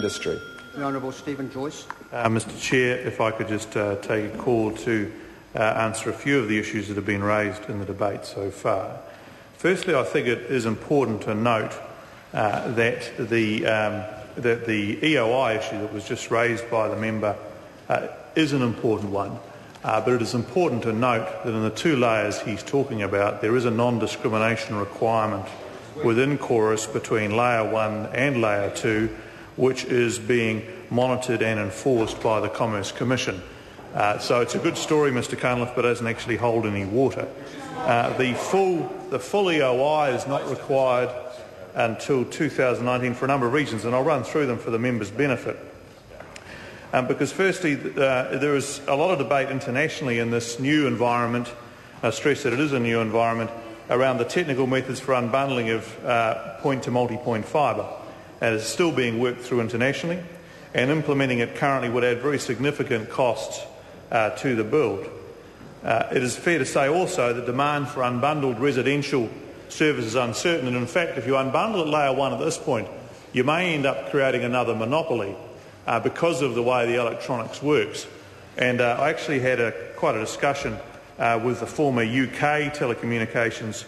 Industry. The Honourable Stephen Joyce. Mr Chair, if I could just take a call to answer a few of the issues that have been raised in the debate so far. Firstly, I think it is important to note that the EOI issue that was just raised by the member is an important one, but it is important to note that in the two layers he's talking about, there is a non-discrimination requirement within Chorus between Layer 1 and Layer 2, which is being monitored and enforced by the Commerce Commission. So it's a good story, Mr Cunliffe, but doesn't actually hold any water. The full EOI is not required until 2019 for a number of reasons, and I'll run through them for the members' benefit. Because firstly, there is a lot of debate internationally in this new environment, I stress that it is a new environment, around the technical methods for unbundling of point to multi-point fibre. And it's still being worked through internationally, and implementing it currently would add very significant costs to the build. It is fair to say also that demand for unbundled residential service is uncertain, and in fact if you unbundle at Layer 1 at this point, you may end up creating another monopoly because of the way the electronics works. And I actually had quite a discussion with the former UK Telecommunications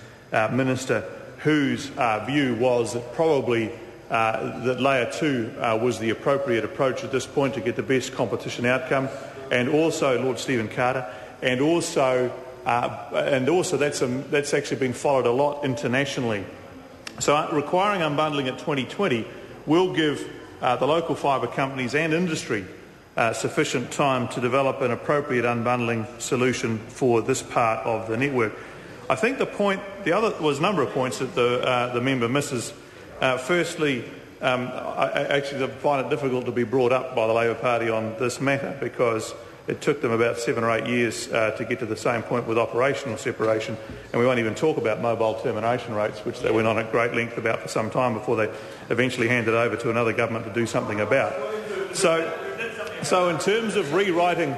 Minister, whose view was that probably that Layer 2 was the appropriate approach at this point to get the best competition outcome, and also Lord Stephen Carter, and also that's actually been followed a lot internationally. So requiring unbundling at 2020 will give the local fibre companies and industry sufficient time to develop an appropriate unbundling solution for this part of the network. I think the other was a number of points that the member misses. Firstly, I actually find it difficult to be brought up by the Labor Party on this matter because it took them about 7 or 8 years to get to the same point with operational separation, and we won't even talk about mobile termination rates, which they went on at great length about for some time before they eventually handed over to another government to do something about. So in terms of rewriting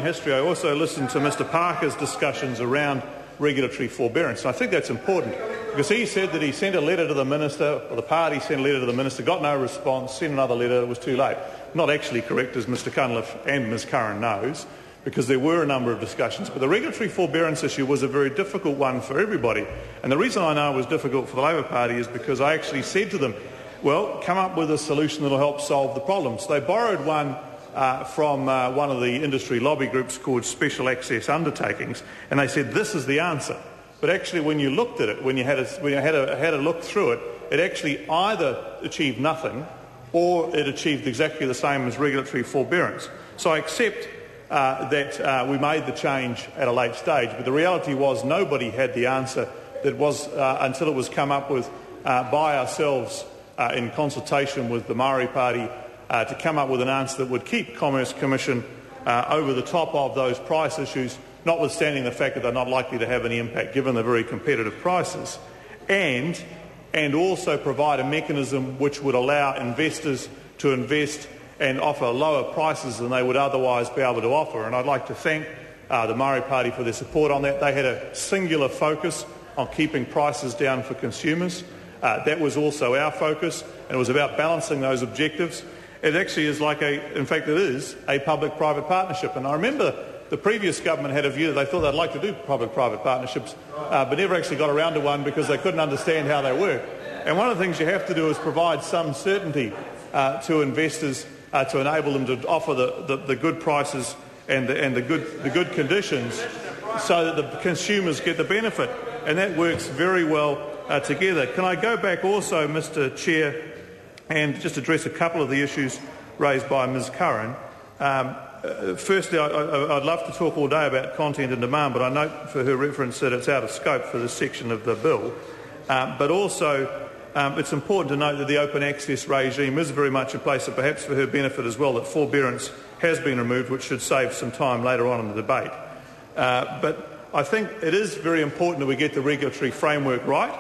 history, I also listened to Mr Parker's discussions around regulatory forbearance. And I think that's important because he said that he sent a letter to the Minister, or the party sent a letter to the Minister, got no response, sent another letter, it was too late. Not actually correct, as Mr Cunliffe and Ms Curran knows, because there were a number of discussions. But the regulatory forbearance issue was a very difficult one for everybody. And the reason I know it was difficult for the Labor Party is because I actually said to them, well, come up with a solution that will help solve the problems. They borrowed one from one of the industry lobby groups called Special Access Undertakings, and they said this is the answer. But actually, when you looked at it, when you had a look through it, it actually either achieved nothing or it achieved exactly the same as regulatory forbearance. So I accept that we made the change at a late stage, but the reality was nobody had the answer that was until it was come up with by ourselves in consultation with the Maori Party to come up with an answer that would keep Commerce Commission over the top of those price issues, notwithstanding the fact that they're not likely to have any impact given the very competitive prices, and also provide a mechanism which would allow investors to invest and offer lower prices than they would otherwise be able to offer. And I'd like to thank the Maori Party for their support on that. They had a singular focus on keeping prices down for consumers. That was also our focus, and it was about balancing those objectives. It actually is in fact it is a public-private partnership. And I remember the previous government had a view that they thought they'd like to do public-private partnerships, but never actually got around to one because they couldn't understand how they work. And one of the things you have to do is provide some certainty to investors to enable them to offer the good prices and the good conditions so that the consumers get the benefit. And that works very well together. Can I go back also, Mr Chair, and just address a couple of the issues raised by Ms Curran? Firstly, I'd love to talk all day about content and demand, but I note for her reference that it's out of scope for this section of the bill. But also, it's important to note that the open access regime is very much in place, and perhaps for her benefit as well, that forbearance has been removed, which should save some time later on in the debate. But I think it is very important that we get the regulatory framework right.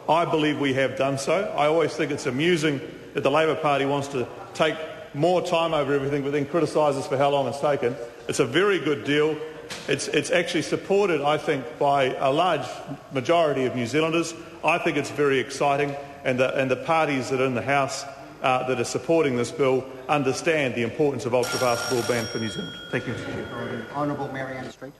I believe we have done so. I always think it's amusing that the Labor Party wants to take more time over everything but then criticise us for how long it's taken. It's a very good deal. It's actually supported, I think, by a large majority of New Zealanders. I think it's very exciting, and the parties that are in the House that are supporting this bill understand the importance of ultra-fast broadband for New Zealand. Thank you, Mr. Chair. Honourable Marianne Street.